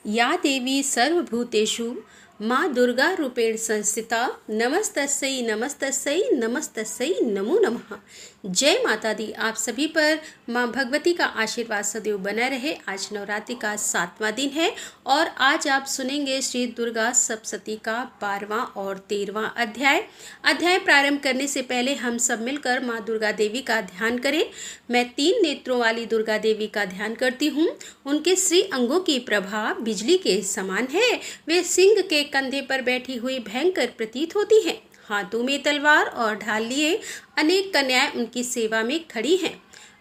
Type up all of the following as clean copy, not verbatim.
या देवी सर्वभूतेषु माँ दुर्गा रूपेण संस्थिता नमस्तस्यै नमस्तस्यै नमस्तस्यै नमो नमः। जय माता दी। आप सभी पर माँ भगवती का आशीर्वाद सदैव बना रहे। आज नवरात्रि का 7वां दिन है और आज आप सुनेंगे श्री दुर्गा सप्तशती का 12वां और 13वां अध्याय प्रारंभ करने से पहले हम सब मिलकर माँ दुर्गा देवी का ध्यान करें। मैं 3 नेत्रों वाली दुर्गा देवी का ध्यान करती हूँ। उनके श्री अंगों की प्रभा बिजली के समान है। वे सिंह के कंधे पर बैठी हुई भयंकर प्रतीत होती हैं। हाथों में तलवार और ढाल लिए अनेक कन्याएं उनकी सेवा में खड़ी हैं।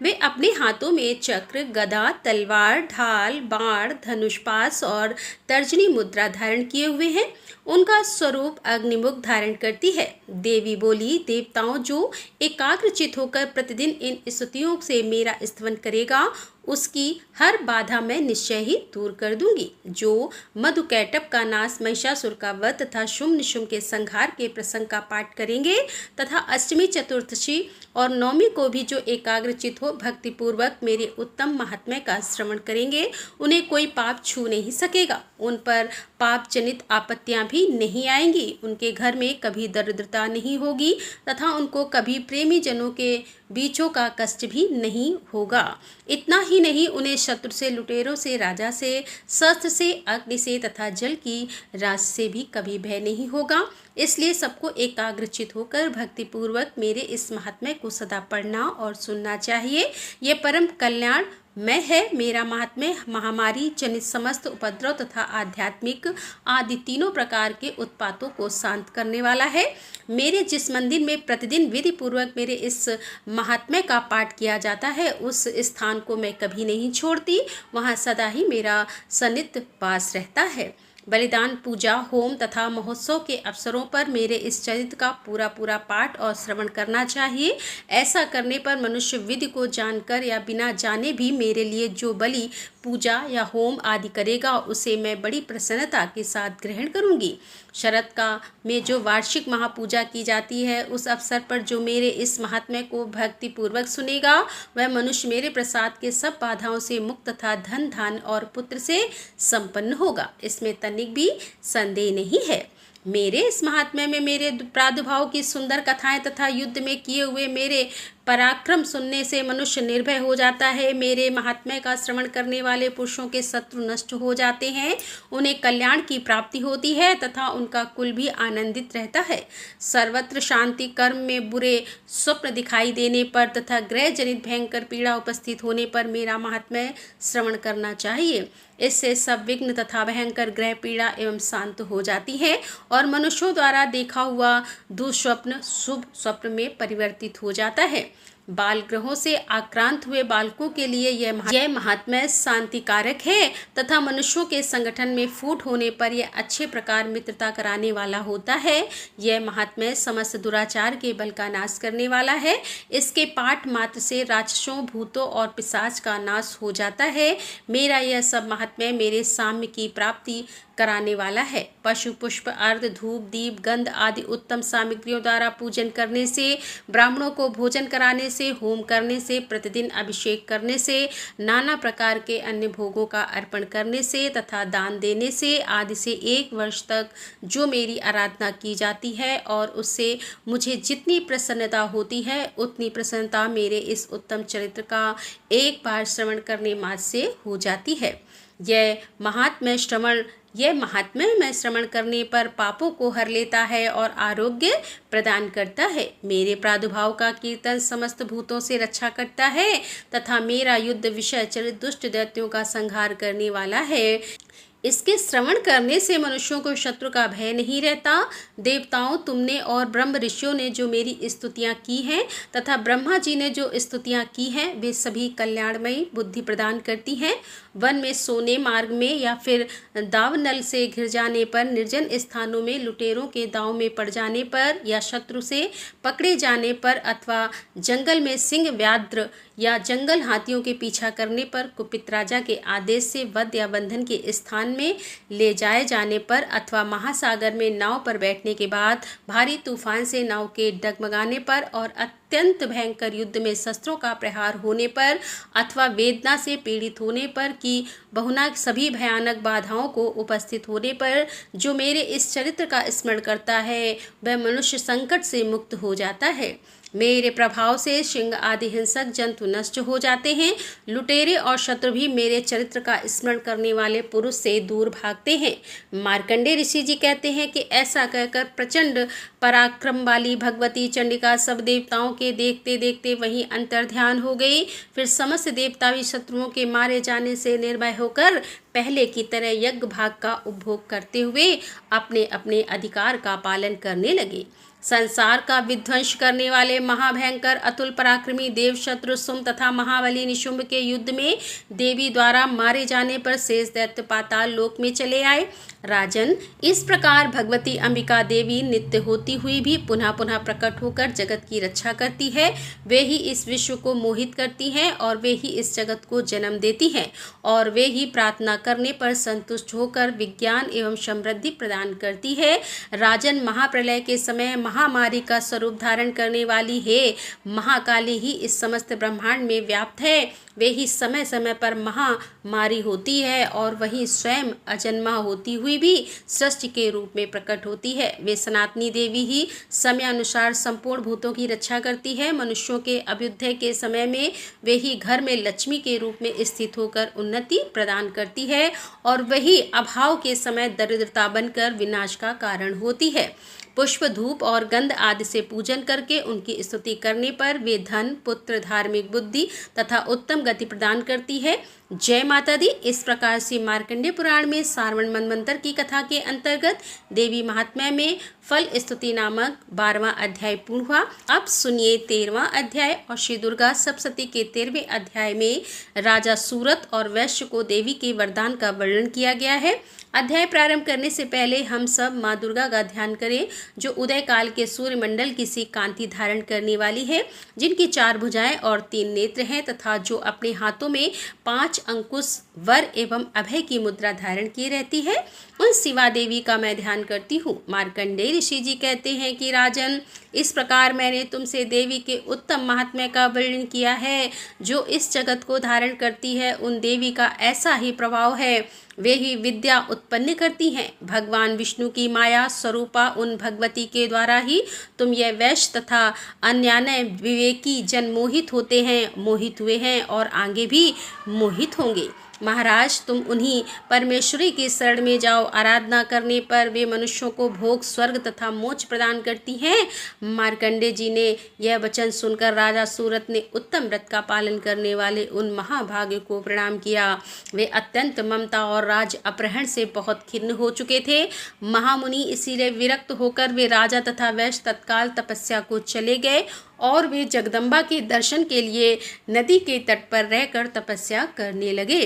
वे अपने हाथों में चक्र, गदा, तलवार, ढाल, बाण, धनुष पास और तर्जनी मुद्रा धारण किए हुए हैं। उनका स्वरूप अग्निमुख धारण करती है। देवी बोली, देवताओं जो एकाग्रचित होकर प्रतिदिन इन स्तुतियों से मेरा स्तवन करेगा उसकी हर बाधा मैं निश्चय ही दूर कर दूंगी। जो मधुकैटभ का नाश, महिषासुर का वध तथा शुंभ निशुंभ के संहार के प्रसंग का पाठ करेंगे तथा अष्टमी, चतुर्दशी और नवमी को भी जो एकाग्रचित हो भक्तिपूर्वक मेरे उत्तम महात्म्य का श्रवण करेंगे उन्हें कोई पाप छू नहीं सकेगा। उन पर पाप जनित आपत्तियां भी नहीं आएंगी। उनके घर में कभी दरिद्रता नहीं होगी तथा उनको कभी प्रेमी जनों के बीचों का कष्ट भी नहीं होगा। इतना ही नहीं, उन्हें शत्रु से, लुटेरों से, राजा से, शस्त्र से, अग्नि से तथा जल की राशि से भी कभी भय नहीं होगा। इसलिए सबको एकाग्रचित होकर भक्तिपूर्वक मेरे इस महात्म्य को सदा पढ़ना और सुनना चाहिए। ये परम कल्याण मैं है। मेरा महात्म्य महामारी जनित समस्त उपद्रव तथा आध्यात्मिक आदि तीनों प्रकार के उत्पातों को शांत करने वाला है। मेरे जिस मंदिर में प्रतिदिन विधि पूर्वक मेरे इस महात्म्य का पाठ किया जाता है उस स्थान को मैं कभी नहीं छोड़ती। वहाँ सदा ही मेरा सन्निध वास रहता है। बलिदान, पूजा, होम तथा महोत्सव के अवसरों पर मेरे इस चरित्र का पूरा पाठ और श्रवण करना चाहिए। ऐसा करने पर मनुष्य विधि को जानकर या बिना जाने भी मेरे लिए जो बलि, पूजा या होम आदि करेगा उसे मैं बड़ी प्रसन्नता के साथ ग्रहण करूंगी। शरद का में जो वार्षिक महापूजा की जाती है उस अवसर पर जो मेरे इस महात्म्य को भक्ति पूर्वक सुनेगा वह मनुष्य मेरे प्रसाद के सब बाधाओं से मुक्त तथा धन, धान और पुत्र से संपन्न होगा। इसमें तनिक भी संदेह नहीं है। मेरे इस महात्म्य में मेरे प्रादुर्भाव की सुंदर कथाएं तथा युद्ध में किए हुए मेरे पराक्रम सुनने से मनुष्य निर्भय हो जाता है। मेरे महात्म्य का श्रवण करने वाले पुरुषों के शत्रु नष्ट हो जाते हैं, उन्हें कल्याण की प्राप्ति होती है तथा उनका कुल भी आनंदित रहता है। सर्वत्र शांति, कर्म में बुरे स्वप्न दिखाई देने पर तथा ग्रह जनित भयंकर पीड़ा उपस्थित होने पर मेरा महात्म्य श्रवण करना चाहिए। इससे सब विघ्न तथा भयंकर ग्रह पीड़ा एवं शांत हो जाती है और मनुष्यों द्वारा देखा हुआ दुःस्वप्न शुभ स्वप्न में परिवर्तित हो जाता है। बाल ग्रहों से आक्रांत हुए बालकों के लिए यह महात्म्य शांतिकारक है तथा मनुष्यों के संगठन में फूट होने पर यह अच्छे प्रकार मित्रता कराने वाला होता है। यह महात्म्य समस्त दुराचार के बल का नाश करने वाला है। इसके पाठ मात्र से राक्षसों, भूतों और पिशाच का नाश हो जाता है। मेरा यह सब महात्म्य मेरे साम्य की प्राप्ति कराने वाला है। पशु, पुष्प, अर्घ, धूप, दीप, गंध आदि उत्तम सामग्रियों द्वारा पूजन करने से, ब्राह्मणों को भोजन कराने से, होम करने से, प्रतिदिन अभिषेक करने से, नाना प्रकार के अन्य भोगों का अर्पण करने से तथा दान देने से आदि से 1 वर्ष तक जो मेरी आराधना की जाती है और उससे मुझे जितनी प्रसन्नता होती है उतनी प्रसन्नता मेरे इस उत्तम चरित्र का एक बार श्रवण करने मात्र से हो जाती है। यह महात्म्य में श्रवण करने पर पापों को हर लेता है और आरोग्य प्रदान करता है। मेरे प्रादुर्भाव का कीर्तन समस्त भूतों से रक्षा करता है तथा मेरा युद्ध विषय चरित दुष्ट दैत्यों का संहार करने वाला है। इसके श्रवण करने से मनुष्यों को शत्रु का भय नहीं रहता। देवताओं, तुमने और ब्रह्म ऋषियों ने जो मेरी स्तुतियाँ की हैं तथा ब्रह्मा जी ने जो स्तुतियाँ की हैं वे सभी कल्याणमयी बुद्धि प्रदान करती हैं। वन में सोने, मार्ग में या फिर दावनल से घिर जाने पर, निर्जन स्थानों में लुटेरों के दांव में पड़ जाने पर या शत्रु से पकड़े जाने पर अथवा जंगल में सिंह, व्याघ्र या जंगल हाथियों के पीछा करने पर कुपित राजा के आदेश से वध या बंधन के स्थान में ले जाए जाने पर अथवा महासागर में नाव पर बैठने के बाद भारी तूफान से नाव के डगमगाने पर और अत्यंत भयंकर युद्ध में शस्त्रों का प्रहार होने पर अथवा वेदना से पीड़ित होने पर कि बहुना सभी भयानक बाधाओं को उपस्थित होने पर जो मेरे इस चरित्र का स्मरण करता है वह मनुष्य संकट से मुक्त हो जाता है। मेरे प्रभाव से सिंह आदि हिंसक जंतु नष्ट हो जाते हैं। लुटेरे और शत्रु भी मेरे चरित्र का स्मरण करने वाले पुरुष से दूर भागते हैं। मार्कंडेय ऋषि जी कहते हैं कि ऐसा कहकर प्रचंड पराक्रम वाली भगवती चंडिका सब देवताओं के देखते देखते वहीं अंतर्ध्यान हो गई। फिर समस्त देवता भी शत्रुओं के मारे जाने से निर्भय होकर पहले की तरह यज्ञ भाग का उपभोग करते हुए अपने अपने अधिकार का पालन करने लगे। संसार का विध्वंस करने वाले महाभयंकर अतुल पराक्रमी देव शत्रु सुम तथा महाबली निशुंभ के युद्ध में देवी द्वारा मारे जाने पर शेष दैत्य पाताल लोक में चले आए। राजन, इस प्रकार भगवती अंबिका देवी नित्य होती हुई भी पुनः पुनः प्रकट होकर जगत की रक्षा करती है। वे ही इस विश्व को मोहित करती हैं और वे ही इस जगत को जन्म देती हैं और वे ही प्रार्थना करने पर संतुष्ट होकर विज्ञान एवं समृद्धि प्रदान करती है। राजन, महाप्रलय के समय महामारी का स्वरूप धारण करने वाली है महाकाली ही इस समस्त ब्रह्मांड में व्याप्त है। वे ही समय समय पर महामारी होती है और वही स्वयं अजन्मा होती हुई भी सृष्टि के रूप में प्रकट होती है। वे सनातनी देवी ही समय अनुसार संपूर्ण भूतों की रक्षा करती है। मनुष्यों के अभ्युदय के समय में वे ही घर में लक्ष्मी के रूप में स्थित होकर उन्नति प्रदान करती है और वही अभाव के समय दरिद्रता बनकर विनाश का कारण होती है। पुष्प, धूप और गंध आदि से पूजन करके उनकी स्तुति करने पर वे धन, पुत्र, धार्मिक बुद्धि तथा उत्तम गति प्रदान करती है। जय माता दी। इस प्रकार से मार्कंडेय पुराण में सारवण मनवंतर की कथा के अंतर्गत देवी महात्म्य में फल स्तुति नामक 12वां अध्याय पूर्ण हुआ। अब सुनिए 13वां अध्याय और श्री दुर्गा सप्तशती के 13वें अध्याय में राजा सूरत और वैश्य को देवी के वरदान का वर्णन किया गया है। अध्याय प्रारंभ करने से पहले हम सब माँ दुर्गा का ध्यान करें जो उदय काल के सूर्य मंडल की सी कांति धारण करने वाली है, जिनकी 4 भुजाएं और 3 नेत्र हैं तथा जो अपने हाथों में 5 अंकुश, वर एवं अभय की मुद्रा धारण किए रहती है। उन शिवा देवी का मैं ध्यान करती हूँ। मार्कंडेय ऋषि जी कहते हैं कि राजन, इस प्रकार मैंने तुमसे देवी के उत्तम महात्म्य का वर्णन किया है। जो इस जगत को धारण करती है उन देवी का ऐसा ही प्रभाव है। वे ही विद्या उत्पन्न करती हैं। भगवान विष्णु की माया स्वरूपा उन भगवती के द्वारा ही तुम यह वैश्य तथा अन्यान्य विवेकी जन मोहित होते हैं, मोहित हुए हैं और आगे भी मोहित होंगे। महाराज, तुम उन्हीं परमेश्वरी की शरण में जाओ। आराधना करने पर वे मनुष्यों को भोग, स्वर्ग तथा मोक्ष प्रदान करती हैं। मार्कंडेय जी ने यह वचन सुनकर राजा सूरत ने उत्तम व्रत का पालन करने वाले उन महाभागे को प्रणाम किया। वे अत्यंत ममता और राज अपहरण से बहुत खिन्न हो चुके थे। महामुनि इसीलिए विरक्त होकर वे राजा तथा वैश्य तत्काल तपस्या को चले गए और वे जगदम्बा के दर्शन के लिए नदी के तट पर रहकर तपस्या करने लगे।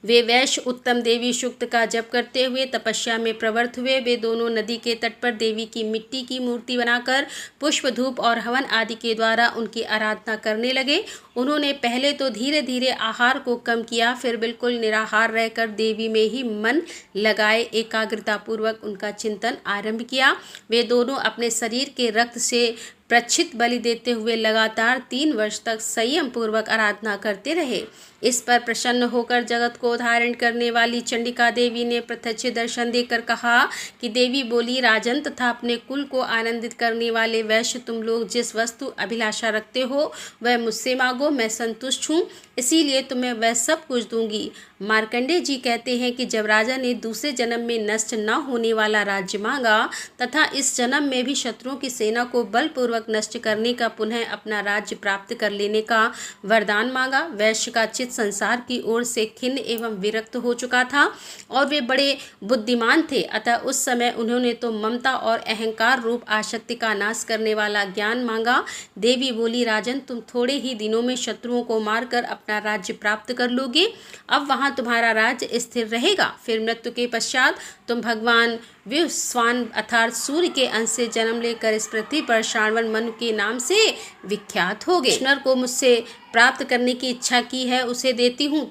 वे वैश्य उत्तम देवी सूक्त का जप करते हुए तपस्या में प्रवृत्त हुए। वे दोनों नदी के तट पर देवी की मिट्टी की मूर्ति बनाकर पुष्प, धूप और हवन आदि के द्वारा उनकी आराधना करने लगे। उन्होंने पहले तो धीरे धीरे आहार को कम किया, फिर बिल्कुल निराहार रहकर देवी में ही मन लगाए एकाग्रता पूर्वक उनका चिंतन आरंभ किया। वे दोनों अपने शरीर के रक्त से प्रच्छित बलि देते हुए लगातार 3 वर्ष तक संयम पूर्वक आराधना करते रहे। इस पर प्रसन्न होकर जगत को धारण करने वाली चंडिका देवी ने प्रत्यक्ष दर्शन देकर कहा कि देवी बोली, राजन तथा अपने कुल को आनंदित करने वाले वैश्य, तुम लोग जिस वस्तु अभिलाषा रखते हो वह मुझसे मांगो, मैं संतुष्ट हूँ, इसीलिए तुम्हें वह सब कुछ दूंगी। मार्कंडेय जी कहते हैं कि जब राजा ने दूसरे जन्म में नष्ट न होने वाला राज्य मांगा तथा इस जन्म में भी शत्रुओं की सेना को बलपूर्वक नष्ट करने का पुनः अपना राज्य प्राप्त कर लेने का वरदान मांगा, वैश्य का चित्त संसार की ओर से खिन्न एवं विरक्त हो चुका था और वे बड़े बुद्धिमान थे। अतः उस समय उन्होंने तो ममता और अहंकार रूप आसक्ति का नाश करने वाला ज्ञान मांगा। देवी बोली, राजन, तुम थोड़े ही दिनों में शत्रुओं को मारकर अपना राज्य प्राप्त कर लोगे। अब वहां तुम्हारा राज्य स्थिर रहेगा। फिर मृत्यु के पश्चात तुम भगवान विश्वान अर्थात सूर्य के अंश से जन्म लेकर इस पृथ्वी पर श्रावण मनु के नाम से विख्यात होगे। कृष्ण को मुझसे प्राप्त करने की इच्छा की है, उसे देती हूँ।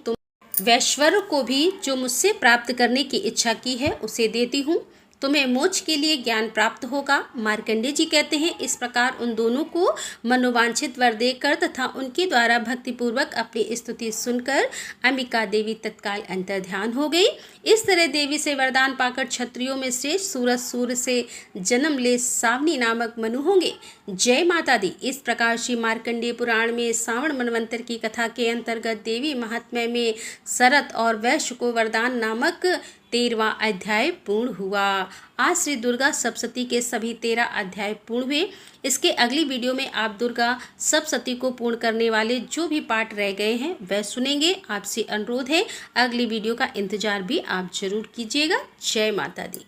वैश्वर को भी जो मुझसे प्राप्त करने की इच्छा की है उसे देती हूँ। तुम्हें मोक्ष के लिए ज्ञान प्राप्त होगा। मार्कंडेय जी कहते हैं, इस प्रकार उन दोनों को मनोवांछित वर देकर तथा उनके द्वारा भक्तिपूर्वक अपनी स्तुति सुनकर अंबिका देवी तत्काल अंतर्ध्यान हो गई। इस तरह देवी से वरदान पाकर क्षत्रियों में श्रेष्ठ सूरज सूर्य से जन्म ले सावनी नामक मनु होंगे। जय माता दी। इस प्रकार श्री मार्कंडेय पुराण में श्रावण मनवंतर की कथा के अंतर्गत देवी महात्म्य में शरत और वैश्य को वरदान नामक 13वां अध्याय पूर्ण हुआ। आज श्री दुर्गा सप्तशती के सभी 13 अध्याय पूर्ण हुए। इसके अगली वीडियो में आप दुर्गा सप्तशती को पूर्ण करने वाले जो भी पाठ रह गए हैं वह सुनेंगे। आपसे अनुरोध है अगली वीडियो का इंतजार भी आप जरूर कीजिएगा। जय माता दी।